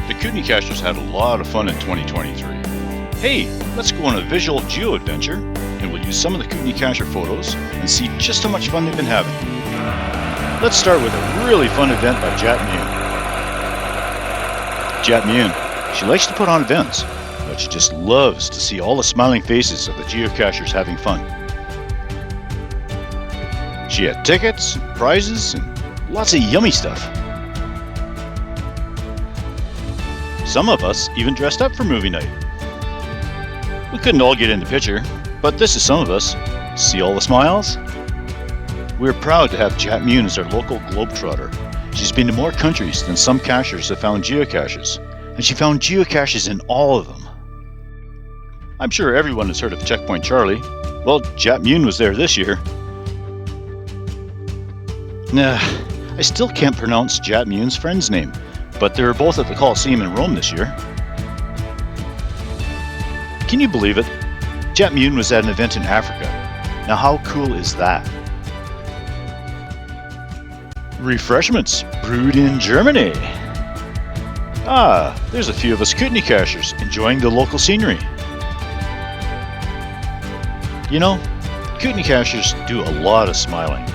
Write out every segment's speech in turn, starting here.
The Kootenay Cachers had a lot of fun in 2023. Hey, let's go on a visual geo-adventure, and we'll use some of the Kootenay Cacher photos and see just how much fun they've been having. Let's start with a really fun event by Jat Mune. Jat Mune, she likes to put on events, but she just loves to see all the smiling faces of the geocachers having fun. She had tickets, prizes, and lots of yummy stuff. Some of us even dressed up for movie night. We couldn't all get in the picture, but this is some of us. See all the smiles? We're proud to have Jat Mune as our local globetrotter. She's been to more countries than some cachers have found geocaches, and she found geocaches in all of them. I'm sure everyone has heard of Checkpoint Charlie. Well, Jat Mune was there this year. I still can't pronounce Jat Mune's friend's name, but they were both at the Colosseum in Rome this year. Can you believe it? Jat Mune was at an event in Africa. Now how cool is that? Refreshments brewed in Germany. There's a few of us Kootenay Cachers enjoying the local scenery. You know, Kootenay Cachers do a lot of smiling.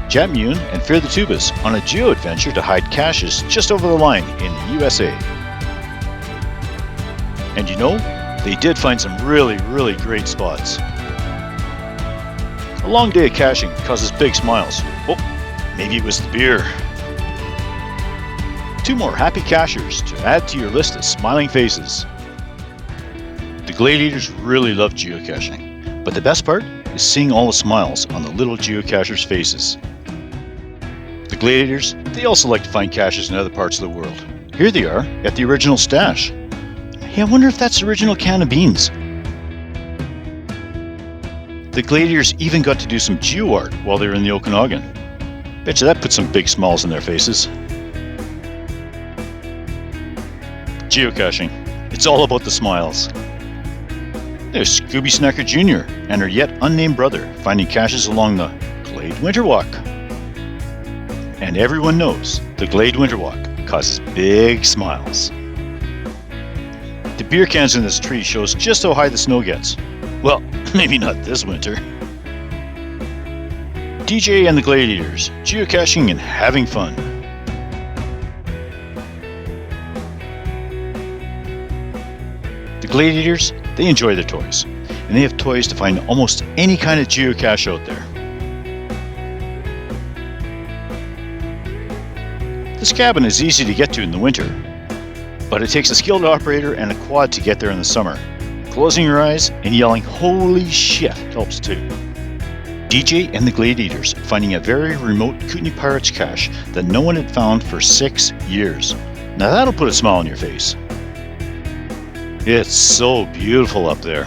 Jat Mune and Fear the Tubas on a geo-adventure to hide caches just over the line in the USA. And you know, they did find some really great spots. A long day of caching causes big smiles. Oh, maybe it was the beer. 2 more happy cachers to add to your list of smiling faces. The gladiators really love geocaching, but the best part is seeing all the smiles on the little geocachers' faces. The gladiators, they also like to find caches in other parts of the world. Here they are at the original stash. Hey, I wonder if that's the original can of beans. The gladiators even got to do some geo art while they were in the Okanagan. Betcha that put some big smiles on their faces. Geocaching, it's all about the smiles. There's Scooby Snacker Jr. and her yet unnamed brother finding caches along the Glade Winter Walk. And everyone knows the Glade Winter Walk causes big smiles. The beer cans in this tree shows just how high the snow gets. Well, maybe not this winter. DJ and the Gladiators, geocaching and having fun. The Gladiators, they enjoy their toys, and they have toys to find almost any kind of geocache out there. This cabin is easy to get to in the winter, but it takes a skilled operator and a quad to get there in the summer. Closing your eyes and yelling "Holy shit" helps too. DJ and the Gladiators finding a very remote Kootenay Pirates cache that no one had found for 6 years. Now that'll put a smile on your face. It's so beautiful up there.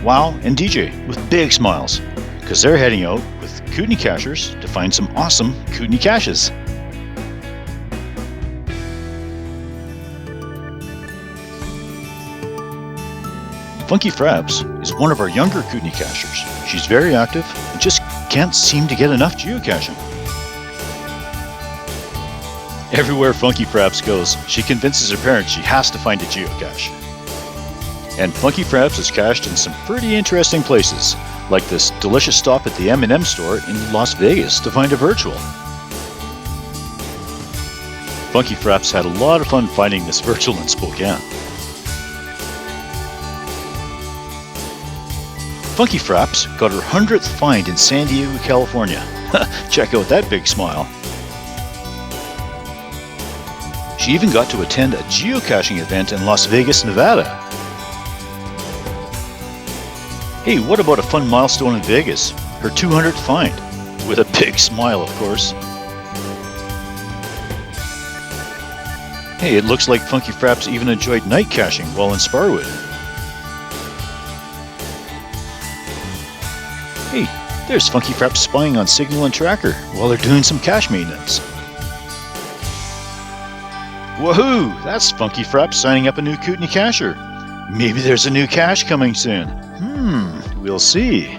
Wow and DJ with big smiles, because they're heading out with Kootenay Cachers to find some awesome Kootenay caches. Funky Frabs is one of our younger Kootenay Cachers. She's very active and just can't seem to get enough geocaching. Everywhere Funky Frabs goes, she convinces her parents she has to find a geocache. And Funky Frabs is cached in some pretty interesting places, like this delicious stop at the M&M store in Las Vegas to find a virtual. Funky Frabs had a lot of fun finding this virtual in Spokane. Funky Frabs got her 100th find in San Diego, California. Check out that big smile. She even got to attend a geocaching event in Las Vegas, Nevada. Hey, what about a fun milestone in Vegas? Her 200th find, with a big smile, of course. Hey, it looks like Funky Frabs even enjoyed night caching while in Sparwood. Hey, there's Funky Frabs spying on Signal and Tracker while they're doing some cache maintenance. Woohoo! That's Funky Frabs signing up a new Kootenay Cacher. Maybe there's a new cache coming soon. We'll see.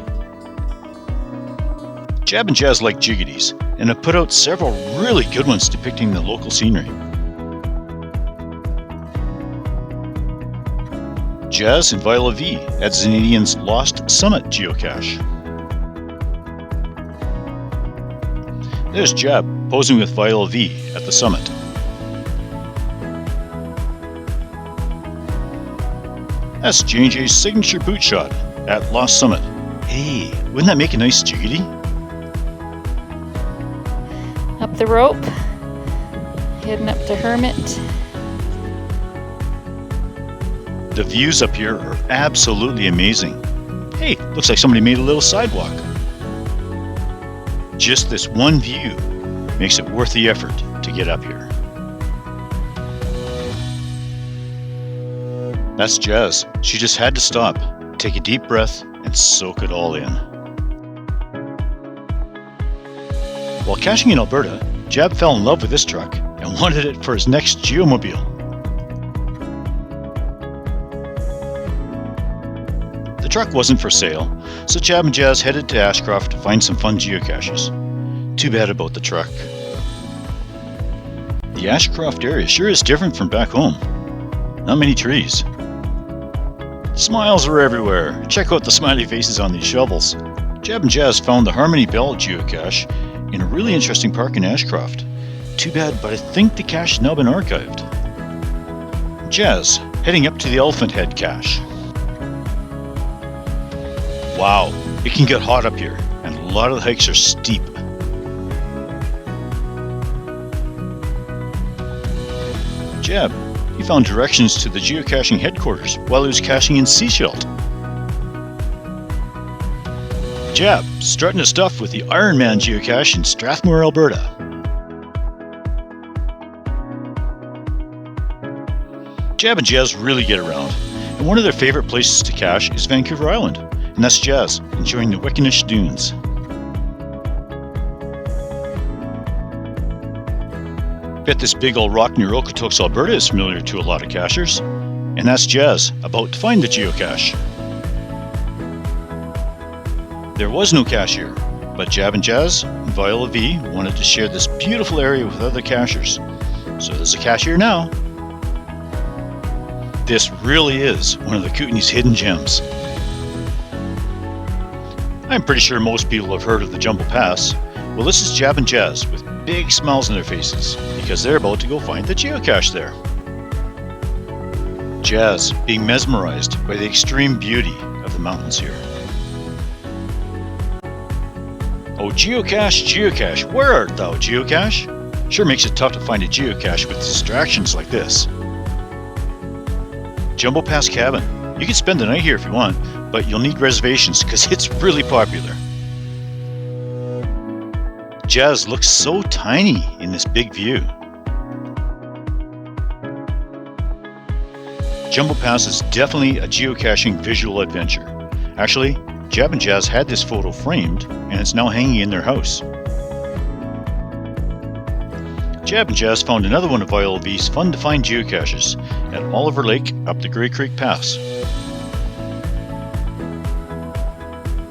Jab and Jazz like jiggities, and have put out several really good ones depicting the local scenery. Jazz and Viola V at Zanadian's Lost Summit geocache. There's Jab posing with Viola V at the summit. That's J&J's signature boot shot at Lost Summit. Hey, wouldn't that make a nice jiggity? Up the rope, heading up to Hermit. The views up here are absolutely amazing. Hey, looks like somebody made a little sidewalk. Just this one view makes it worth the effort to get up here. That's Jazz. She just had to stop, take a deep breath, and soak it all in. While caching in Alberta, Jab fell in love with this truck and wanted it for his next geomobile. The truck wasn't for sale, so Jab and Jazz headed to Ashcroft to find some fun geocaches. Too bad about the truck. The Ashcroft area sure is different from back home. Not many trees. Smiles are everywhere. Check out the smiley faces on these shovels. Jab and Jazz found the Harmony Bell geocache in a really interesting park in Ashcroft. Too bad, but I think the cache has now been archived. Jazz, heading up to the Elephant Head cache. Wow, it can get hot up here, and a lot of the hikes are steep. Jab, he found directions to the geocaching headquarters while he was caching in Seasheld. Jab, strutting his stuff with the Iron Man geocache in Strathmore, Alberta. Jab and Jazz really get around, and one of their favorite places to cache is Vancouver Island, and that's Jazz, enjoying the Wickenish Dunes. Bet this big old rock near Okotoks, Alberta is familiar to a lot of cachers, and that's Jazz, about to find the geocache. There was no cache here, but Jab and Jazz and Viola V wanted to share this beautiful area with other cachers, so there's a cache here now. This really is one of the Kootenay's hidden gems. I'm pretty sure most people have heard of the Jumbo Pass. Well, this is Jab and Jazz with big smiles on their faces because they're about to go find the geocache there. Jazz being mesmerized by the extreme beauty of the mountains here. Oh, geocache, geocache, where art thou, geocache? Sure makes it tough to find a geocache with distractions like this. Jumbo Pass Cabin. You can spend the night here if you want, but you'll need reservations because it's really popular. Jazz looks so tiny in this big view. Jumbo Pass is definitely a geocaching visual adventure. Actually, Jab and Jazz had this photo framed and it's now hanging in their house. Jab and Jazz found another one of Viola V's fun to find geocaches at Oliver Lake up the Grey Creek Pass.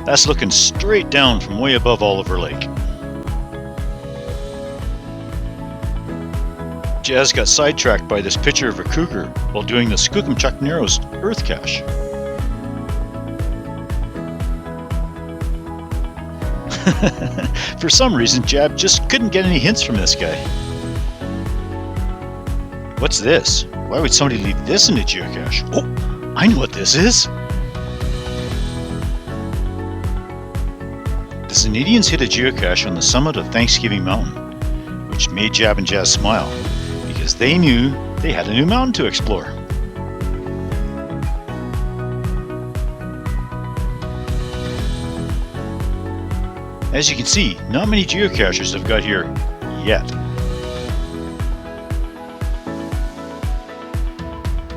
That's looking straight down from way above Oliver Lake. Jazz got sidetracked by this picture of a cougar while doing the Skookumchuck Narrows Earth cache. For some reason, Jab just couldn't get any hints from this guy. What's this? Why would somebody leave this in a geocache? Oh, I know what this is! The Zanadians hit a geocache on the summit of Thanksgiving Mountain, which made Jab and Jazz smile, because they knew they had a new mountain to explore. As you can see, not many geocachers have got here yet.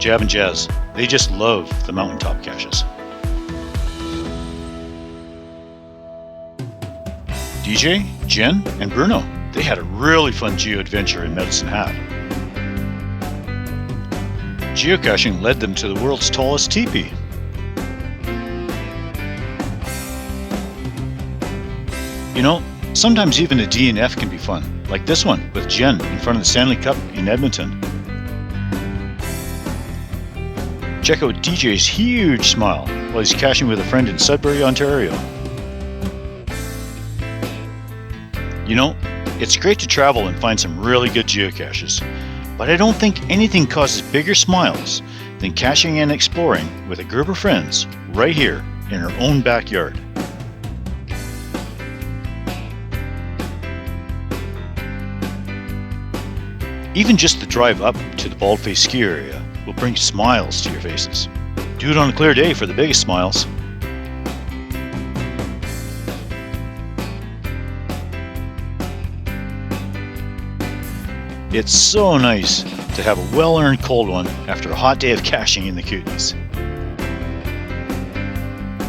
Jab and Jazz, they just love the mountaintop caches. DJ, Jen, and Bruno, they had a really fun geo-adventure in Medicine Hat. Geocaching led them to the world's tallest teepee. You know, Sometimes even a DNF can be fun, like this one with Jen in front of the Stanley Cup in Edmonton. Check out DJ's huge smile while he's caching with a friend in Sudbury, Ontario. You know, it's great to travel and find some really good geocaches, but I don't think anything causes bigger smiles than caching and exploring with a group of friends right here in our own backyard. Even just the drive up to the Bald-Faced Ski area will bring smiles to your faces. Do it on a clear day for the biggest smiles. It's so nice to have a well-earned cold one after a hot day of caching in the Kootenays.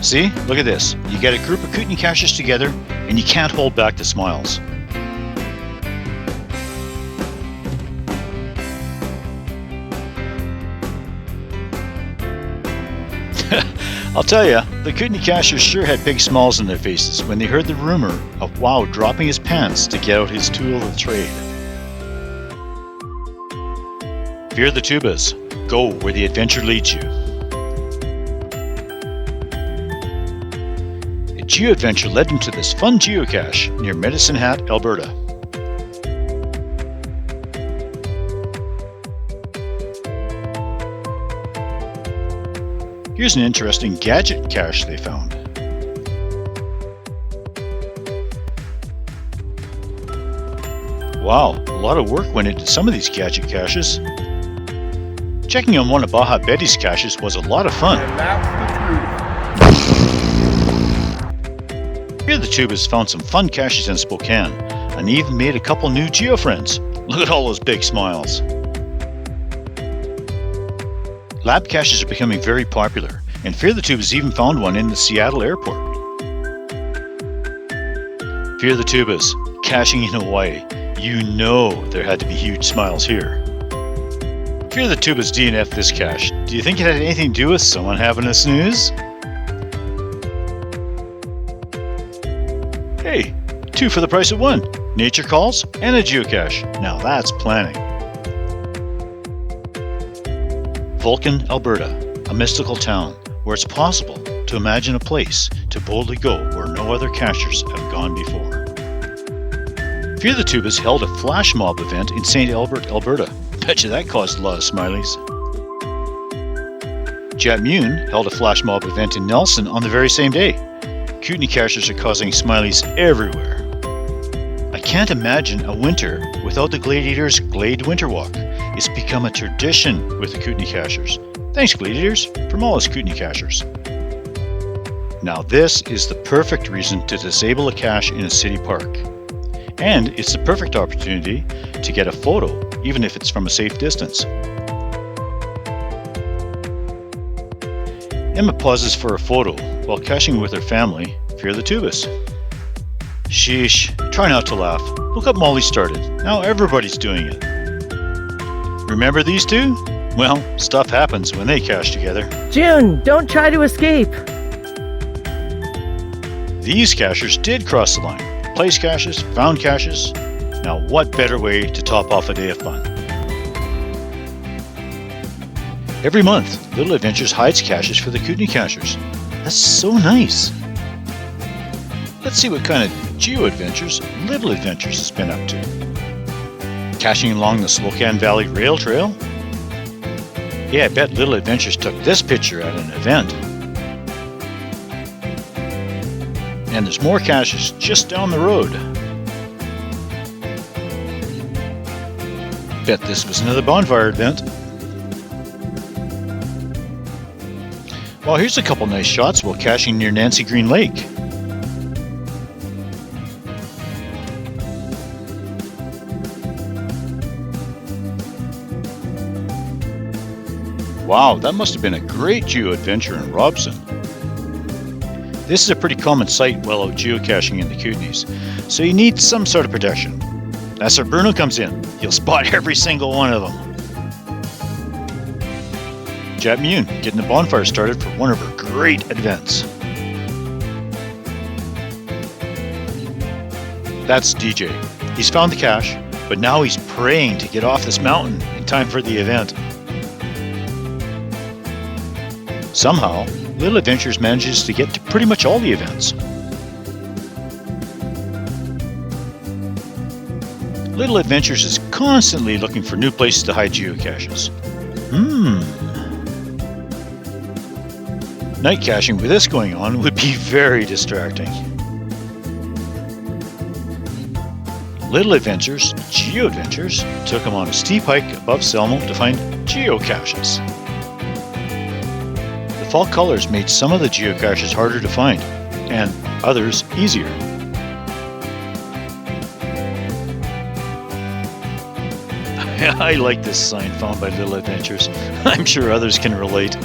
See, look at this. You get a group of Kootenay Cachers together and you can't hold back the smiles. I'll tell ya, the Kootenay Cachers sure had big smiles on their faces when they heard the rumor of Wow dropping his pants to get out his tool of the trade. Fear the tubas. Go where the adventure leads you. A geo-adventure led them to this fun geocache near Medicine Hat, Alberta. Here's an interesting gadget cache they found. Wow, a lot of work went into some of these gadget caches. Checking on one of Baja Betty's caches was a lot of fun. Here the Tubas found some fun caches in Spokane and even made a couple new geo-friends. Look at all those big smiles. Lab caches are becoming very popular, and Fear the Tubas even found one in the Seattle airport. Fear the Tubas, caching in Hawaii. You know there had to be huge smiles here. Fear the Tubas DNF this cache. Do you think it had anything to do with someone having a snooze? Hey, 2 for the price of 1. Nature calls and a geocache. Now that's planning. Vulcan, Alberta, a mystical town where it's possible to imagine a place to boldly go where no other cachers have gone before. Fear the Tubas held a flash mob event in St. Albert, Alberta. Betcha that caused a lot of smileys. Jatmune held a flash mob event in Nelson on the very same day. Kootenay Cachers are causing smileys everywhere. I can't imagine a winter without the Gladiators Glade Winter Walk. It's become a tradition with the Kootenay Cachers. Thanks, Gladiators, from all us Kootenay Cachers. Now this is the perfect reason to disable a cache in a city park. And it's the perfect opportunity to get a photo, even if it's from a safe distance. Emma pauses for a photo while caching with her family. Fear the Tubas. Sheesh, try not to laugh. Look what Molly started. Now everybody's doing it. Remember these two? Well, stuff happens when they cache together. June, don't try to escape. These cachers did cross the line. Place caches, found caches. Now what better way to top off a day of fun? Every month, Little Adventures hides caches for the Kootenay Cachers. That's so nice. Let's see what kind of geo-adventures Little Adventures has been up to. Caching along the Spokane Valley Rail Trail? Yeah, I bet Little Adventures took this picture at an event. And there's more caches just down the road. Bet this was another bonfire event. Well, here's a couple nice shots while caching near Nancy Green Lake. Wow, that must have been a great geo-adventure in Robson. This is a pretty common sight while out geocaching in the Kootenays, so you need some sort of protection. That's where Bruno comes in. He'll spot every single one of them. Jatmune getting the bonfire started for one of her great events. That's DJ. He's found the cache, but now he's praying to get off this mountain in time for the event. Somehow, Little Adventures manages to get to pretty much all the events. Little Adventures is constantly looking for new places to hide geocaches. Night caching with this going on would be very distracting. Little Adventures, Geo-Adventures, took him on a steep hike above Selmo to find geocaches. The fall colors made some of the geocaches harder to find, and others easier. I like this sign found by Little Adventures. I'm sure others can relate.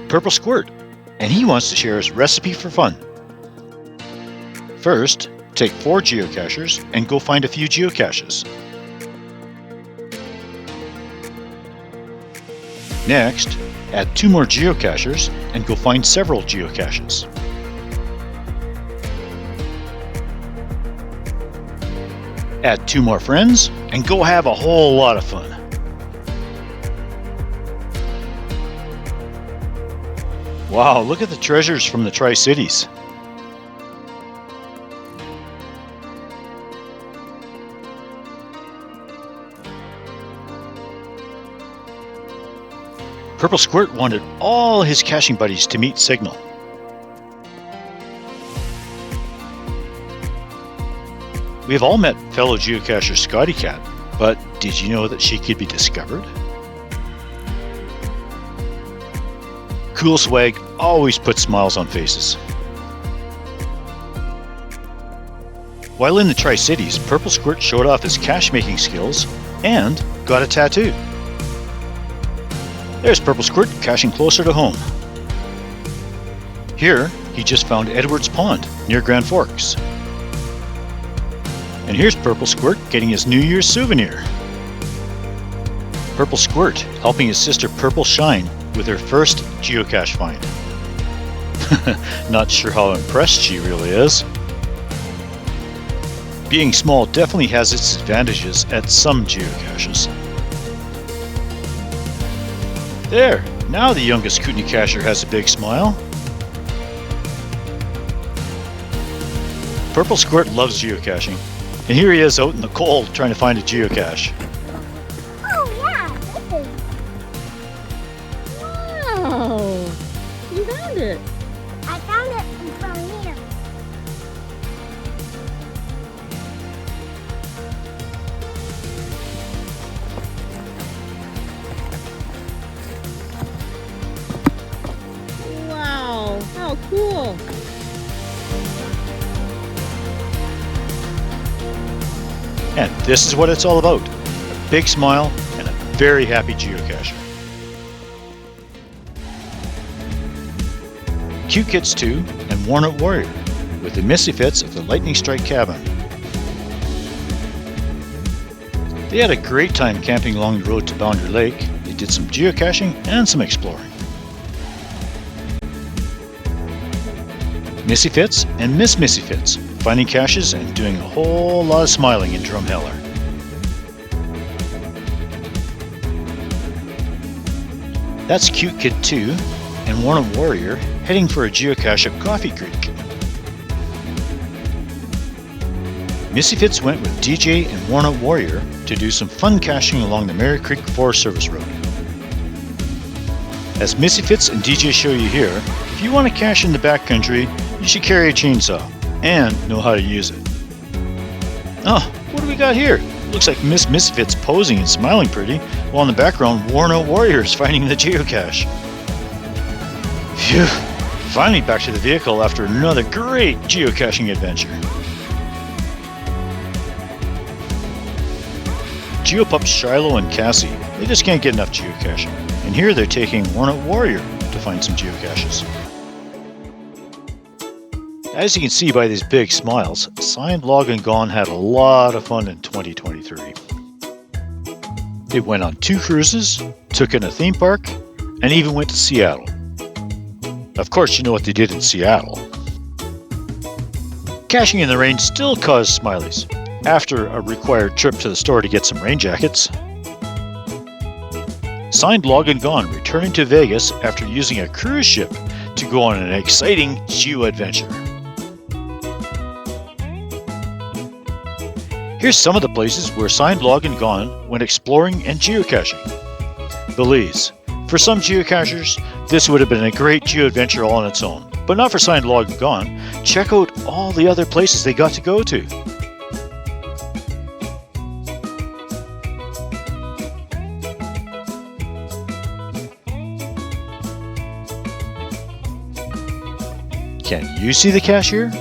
Purple Squirt, and he wants to share his recipe for fun. First, take 4 geocachers and go find a few geocaches. Next, add 2 more geocachers and go find several geocaches. Add 2 more friends and go have a whole lot of fun. Wow, look at the treasures from the Tri-Cities. Purple Squirt wanted all his caching buddies to meet Signal. We have all met fellow geocacher Scotty Cat, but did you know that she could be discovered? Cool swag always puts smiles on faces. While in the Tri-Cities, Purple Squirt showed off his cache making skills and got a tattoo. There's Purple Squirt caching closer to home. Here, he just found Edwards Pond near Grand Forks. And here's Purple Squirt getting his New Year's souvenir. Purple Squirt helping his sister Purple Shine with her first geocache find. Not sure how impressed she really is. Being small definitely has its advantages at some geocaches. There, now the youngest Kootenay Cacher has a big smile. Purple Squirt loves geocaching, and here he is out in the cold trying to find a geocache. Oh yeah, this is... Wow! You found it! I found it from here. Wow, how cool! And this is what it's all about. A big smile and a very happy geocacher. Cute Kids 2 and Worn Out Warrior with the Misfits of the Lightning Strike Cabin. They had a great time camping along the road to Boundary Lake. They did some geocaching and some exploring. Missyfits and Miss Missyfits, finding caches and doing a whole lot of smiling in Drumheller. That's Cute Kid 2 and Worn Out Warrior heading for a geocache at Coffee Creek. Missyfits went with DJ and Worn Out Warrior to do some fun caching along the Mary Creek Forest Service Road. As Missyfits and DJ show you here, if you want to cache in the backcountry, you should carry a chainsaw and know how to use it. Oh, what do we got here? Looks like Miss Misfits posing and smiling pretty, while in the background Worn Out Warriors finding the geocache. Phew, finally back to the vehicle after another great geocaching adventure. Geopups Shiloh and Cassie, they just can't get enough geocaching, and here they're taking Worn Out Warrior to find some geocaches. As you can see by these big smiles, Signed, Log and Gone had a lot of fun in 2023. They went on 2 cruises, took in a theme park, and even went to Seattle. Of course, you know what they did in Seattle. Caching in the rain still caused smileys, after a required trip to the store to get some rain jackets. Signed Log and Gone returning to Vegas after using a cruise ship to go on an exciting geo-adventure. Here's some of the places where Signed Log and Gone went exploring and geocaching. Belize. For some geocachers, this would have been a great geo-adventure all on its own, but not for Signed Log and Gone. Check out all the other places they got to go to. Can you see the cache here?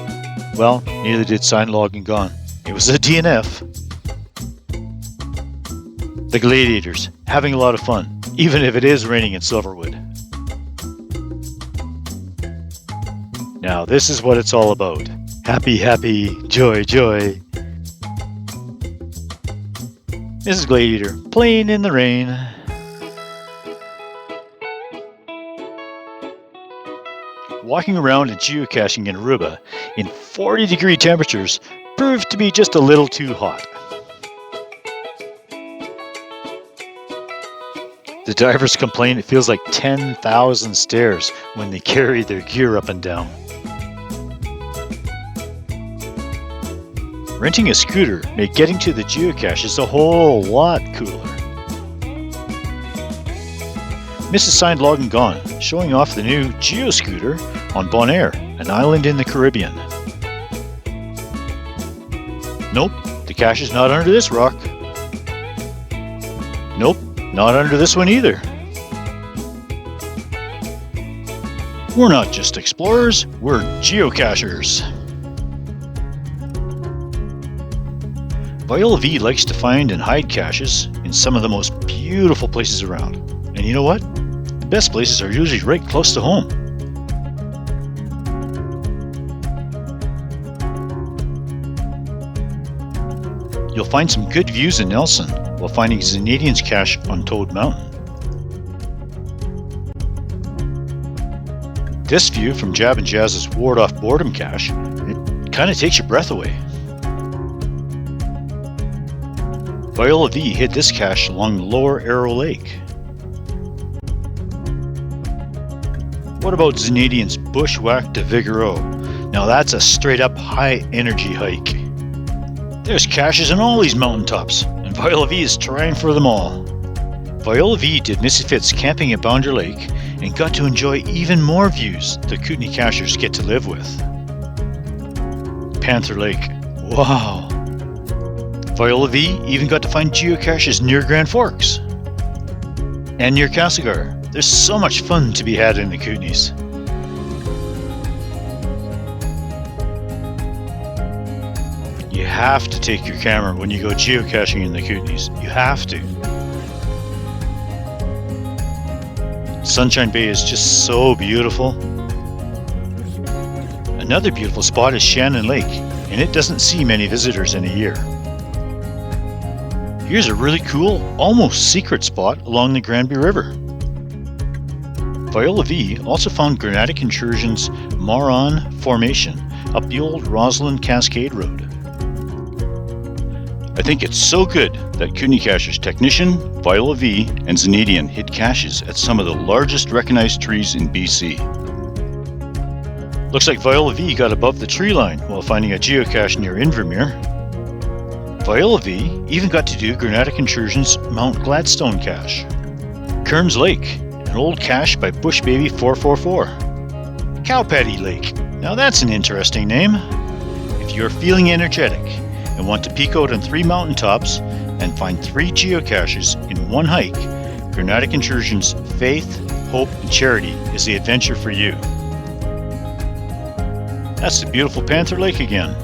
Well, neither did Signed Log and Gone. It was a DNF. The Gladiators, having a lot of fun, even if it is raining in Silverwood. Now this is what it's all about. Happy, happy, joy, joy. Mrs. Gladiator, playing in the rain. Walking around and geocaching in Aruba in 40-degree temperatures proved to be just a little too hot. The divers complain it feels like 10,000 stairs when they carry their gear up and down. Renting a scooter made getting to the geocaches a whole lot cooler. Mrs. Signed Log and Gone, showing off the new Geo Scooter on Bonaire, an island in the Caribbean. Nope, the cache is not under this rock. Nope, not under this one either. We're not just explorers, we're geocachers. Viola V likes to find and hide caches in some of the most beautiful places around. And you know what? The best places are usually right close to home. You'll find some good views in Nelson while finding Zanadian's cache on Toad Mountain. This view from Jab and Jazz's Ward Off Boredom cache, it kind of takes your breath away. Viola V hid this cache along Lower Arrow Lake. What about Zanadian's Bushwhack de Vigoureau? Now that's a straight up high energy hike. There's caches on all these mountaintops, and Viola V is trying for them all. Viola V did Missy Fitz camping at Bounder Lake and got to enjoy even more views the Kootenay Cachers get to live with. Panther Lake, wow! Viola V even got to find geocaches near Grand Forks. And near Castlegar. There's so much fun to be had in the Kootenays. You have to take your camera when you go geocaching in the Kootenays. You have to. Sunshine Bay is just so beautiful. Another beautiful spot is Shannon Lake, and it doesn't see many visitors in a year. Here's a really cool, almost secret spot along the Granby River. Viola V also found Granitic Intrusion's Moron Formation up the old Roslyn Cascade Road. I think it's so good that Kootenay Cachers technician Viola V and Zanadian hid caches at some of the largest recognized trees in BC. Looks like Viola V got above the tree line while finding a geocache near Invermere. Viola V even got to do Granitic Intrusion's Mount Gladstone cache. Kearns Lake, an old cache by Bush Baby 444. Cowpaddy Lake, now that's an interesting name. If you're feeling energetic and want to peek out on 3 mountaintops and find 3 geocaches in one hike, Granitic Intrusion's Faith, Hope, and Charity is the adventure for you. That's the beautiful Panther Lake again.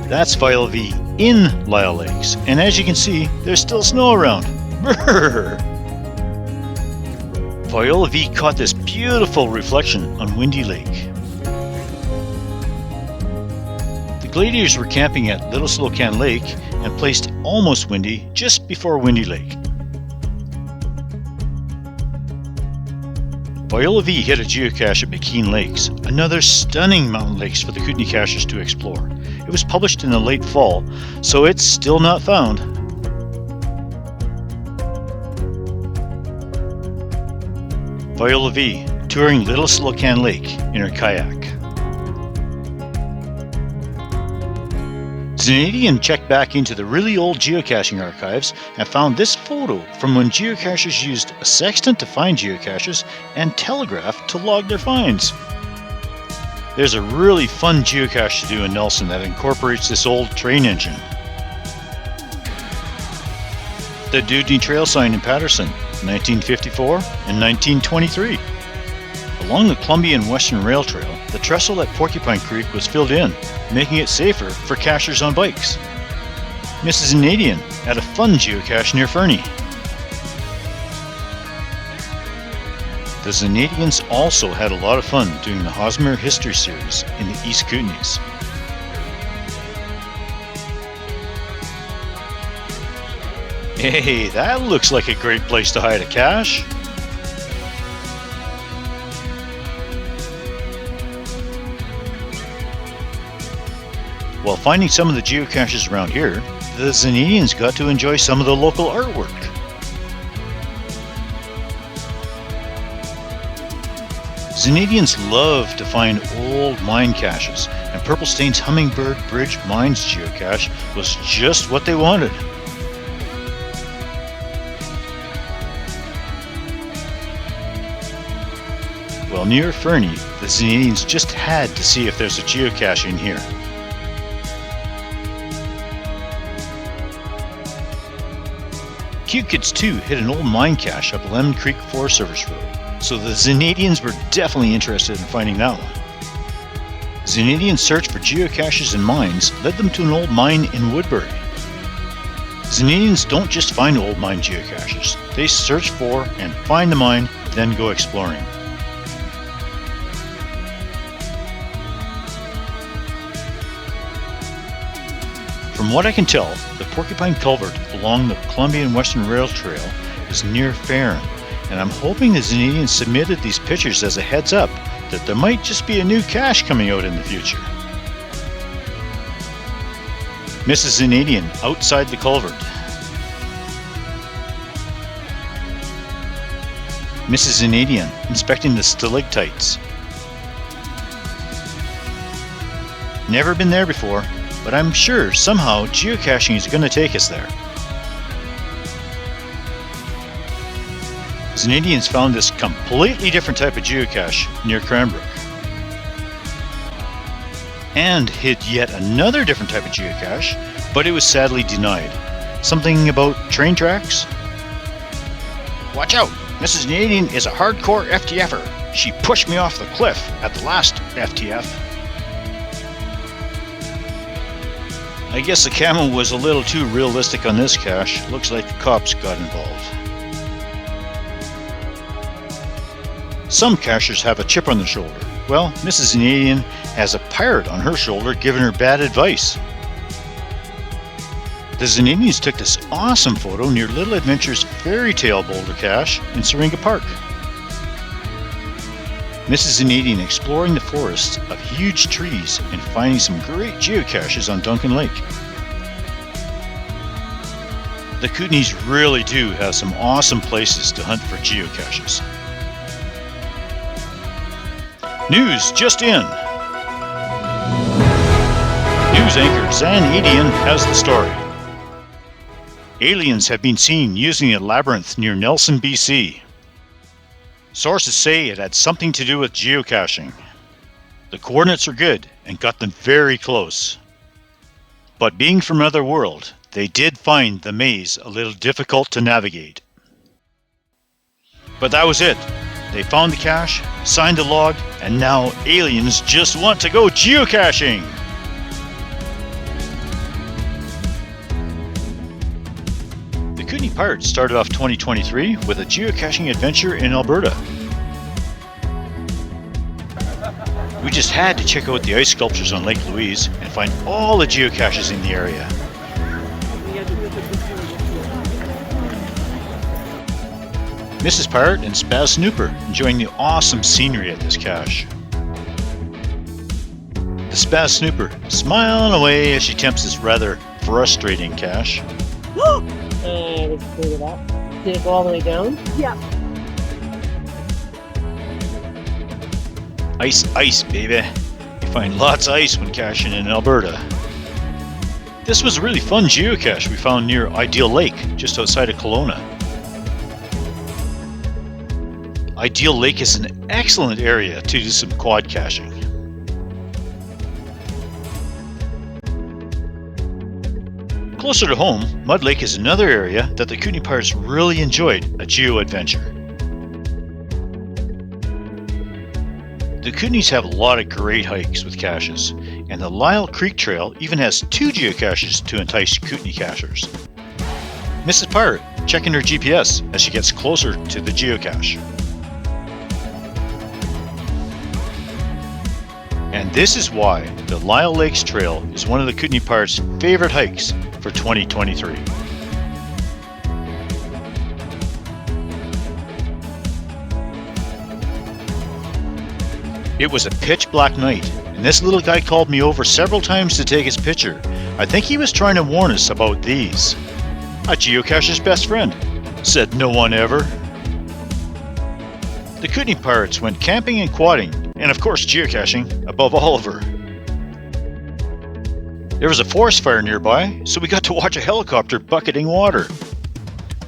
That's Viola V in Lyle Lakes, and as you can see, there's still snow around. Brrr! Viola V caught this beautiful reflection on Windy Lake. The Gladiators were camping at Little Slocan Lake and placed Almost Windy just before Windy Lake. Viola V hit a geocache at McKean Lakes, another stunning mountain lakes for the Kootenay Cachers to explore. It was published in the late fall, so it's still not found. Viola V, touring Little Silocan Lake in her kayak. Zanadian checked back into the really old geocaching archives and found this photo from when geocachers used a sextant to find geocaches and telegraph to log their finds. There's a really fun geocache to do in Nelson that incorporates this old train engine. The Dewdney Trail sign in Patterson, 1954 and 1923. Along the Columbia and Western Rail Trail, the trestle at Porcupine Creek was filled in, making it safer for cachers on bikes. Mrs. Zanadian at a fun geocache near Fernie. The Zanadians also had a lot of fun doing the Hosmer History Series in the East Kootenays. Hey, that looks like a great place to hide a cache. While finding some of the geocaches around here, the Zanadians got to enjoy some of the local artwork. Zanadians love to find old mine caches, and Purple Stain's Hummingbird Bridge Mines geocache was just what they wanted. Well, near Fernie, the Zanadians just had to see if there's a geocache in here. Cute Kids 2 hit an old mine cache up Lemon Creek Forest Service Road, so the Zanadians were definitely interested in finding that one. Zanadians' search for geocaches and mines led them to an old mine in Woodbury. Zanadians don't just find old mine geocaches, they search for and find the mine, then go exploring. From what I can tell, the Porcupine Culvert along the Columbia and Western Rail Trail is near Farron, and I'm hoping the Zanadians submitted these pictures as a heads up that there might just be a new cache coming out in the future. Mrs. Zanadian outside the culvert. Mrs. Zanadian inspecting the stalactites. Never been there before, but I'm sure somehow geocaching is going to take us there. Zanadians found this completely different type of geocache near Cranbrook. And hit yet another different type of geocache, but it was sadly denied. Something about train tracks? Watch out! Mrs. Zanadian is a hardcore FTFer. She pushed me off the cliff at the last FTF. I guess the camera was a little too realistic on this cache. Looks like the cops got involved. Some cachers have a chip on their shoulder. Well, Mrs. Zanadian has a pirate on her shoulder giving her bad advice. The Zanadians took this awesome photo near Little Adventures Fairy Tale Boulder Cache in Syringa Park. Mrs. Zanadian exploring the forests of huge trees and finding some great geocaches on Duncan Lake. The Kootenays really do have some awesome places to hunt for geocaches. News just in. News anchor Zanadian has the story. Aliens have been seen using a labyrinth near Nelson, BC. Sources say it had something to do with geocaching. The coordinates are good and got them very close. But being from another world, they did find the maze a little difficult to navigate. But that was it. They found the cache, signed the log, and now aliens just want to go geocaching! The Kootenay Pirates started off 2023 with a geocaching adventure in Alberta. We just had to check out the ice sculptures on Lake Louise and find all the geocaches in the area. Mrs. Pirate and Spaz Snooper enjoying the awesome scenery at this cache. The Spaz Snooper smiling away as she attempts this rather frustrating cache. Let's clean it up. Did it go all the way down? Yep. Ice, ice, baby. You find lots of ice when caching in Alberta. This was a really fun geocache we found near Ideal Lake, just outside of Kelowna. Ideal Lake is an excellent area to do some quad caching. Closer to home, Mud Lake is another area that the Kootenay Pirates really enjoyed a geo-adventure. The Kootenays have a lot of great hikes with caches, and the Lyle Creek Trail even has 2 geocaches to entice Kootenay cachers. Mrs. Pirate checking her GPS as she gets closer to the geocache. And this is why the Lyle Lakes Trail is one of the Kootenay Pirates' favorite hikes for 2023. It was a pitch black night, and this little guy called me over several times to take his picture. I think he was trying to warn us about these. A geocacher's best friend, said no one ever. The Kootenay Pirates went camping and quadding, and of course geocaching, above all of her. There was a forest fire nearby, so we got to watch a helicopter bucketing water.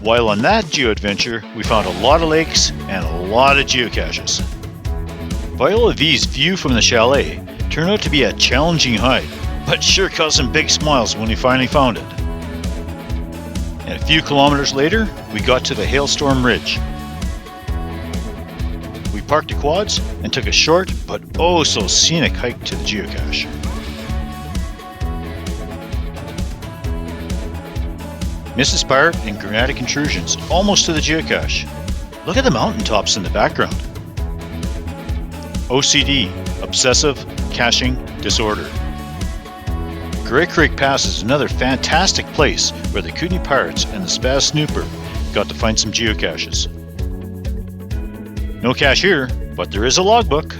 While on that geo-adventure, we found a lot of lakes and a lot of geocaches. Viola V's view from the chalet turned out to be a challenging hike, but sure caused some big smiles when we finally found it. And a few kilometers later, we got to the Hailstorm Ridge. We parked the quads and took a short but oh so scenic hike to the geocache. Mrs. Pirate and Granitic Intrusions almost to the geocache. Look at the mountaintops in the background. OCD, Obsessive Caching Disorder. Grey Creek Pass is another fantastic place where the Kootenay Pirates and the Spaz Snooper got to find some geocaches. No cache here, but there is a logbook.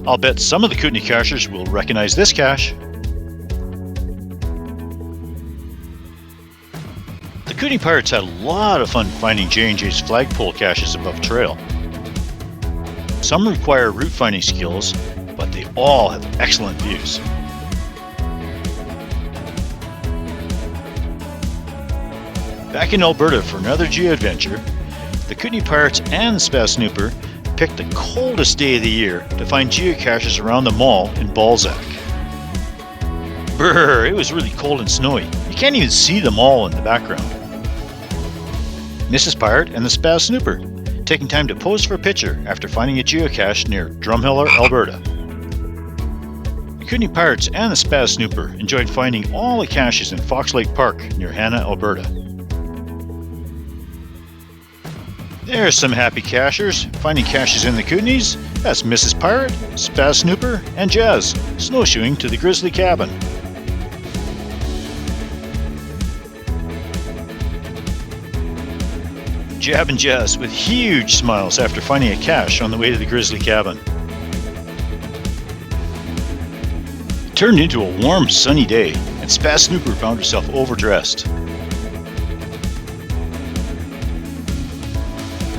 I'll bet some of the Kootenay cachers will recognize this cache. The Kootenay Pirates had a lot of fun finding J&J's flagpole caches above trail. Some require route finding skills, but they all have excellent views. Back in Alberta for another geo-adventure, the Kootenay Pirates and the Spaz Snooper picked the coldest day of the year to find geocaches around the mall in Balzac. Brrr, it was really cold and snowy. You can't even see the mall in the background. Mrs. Pirate and the Spaz Snooper taking time to pose for a picture after finding a geocache near Drumheller, Alberta. The Kootenay Pirates and the Spaz Snooper enjoyed finding all the caches in Fox Lake Park near Hanna, Alberta. There's some happy cachers finding caches in the Kootenays. That's Mrs. Pirate, Spaz Snooper, and Jazz snowshoeing to the Grizzly Cabin. Jab and Jazz with huge smiles after finding a cache on the way to the Grizzly Cabin. It turned into a warm, sunny day, and Spaz Snooper found herself overdressed.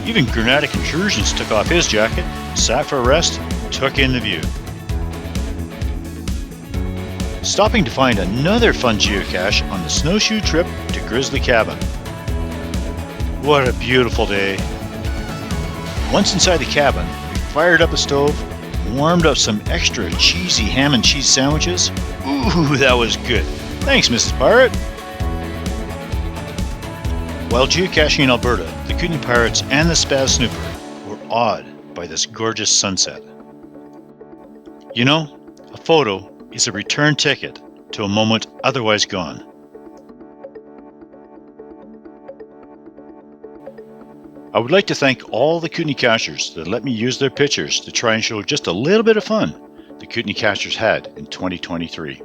Even Granitic Intrusions took off his jacket, sat for a rest, took in the view. Stopping to find another fun geocache on the snowshoe trip to Grizzly Cabin. What a beautiful day. Once inside the cabin, we fired up a stove, warmed up some extra cheesy ham and cheese sandwiches. Ooh, that was good. Thanks, Mrs. Pirate. While geocaching in Alberta, the Kootenay Pirates and the Spaz Snooper were awed by this gorgeous sunset. You know, a photo is a return ticket to a moment otherwise gone. I would like to thank all the Kootenay cachers that let me use their pictures to try and show just a little bit of fun the Kootenay cachers had in 2023.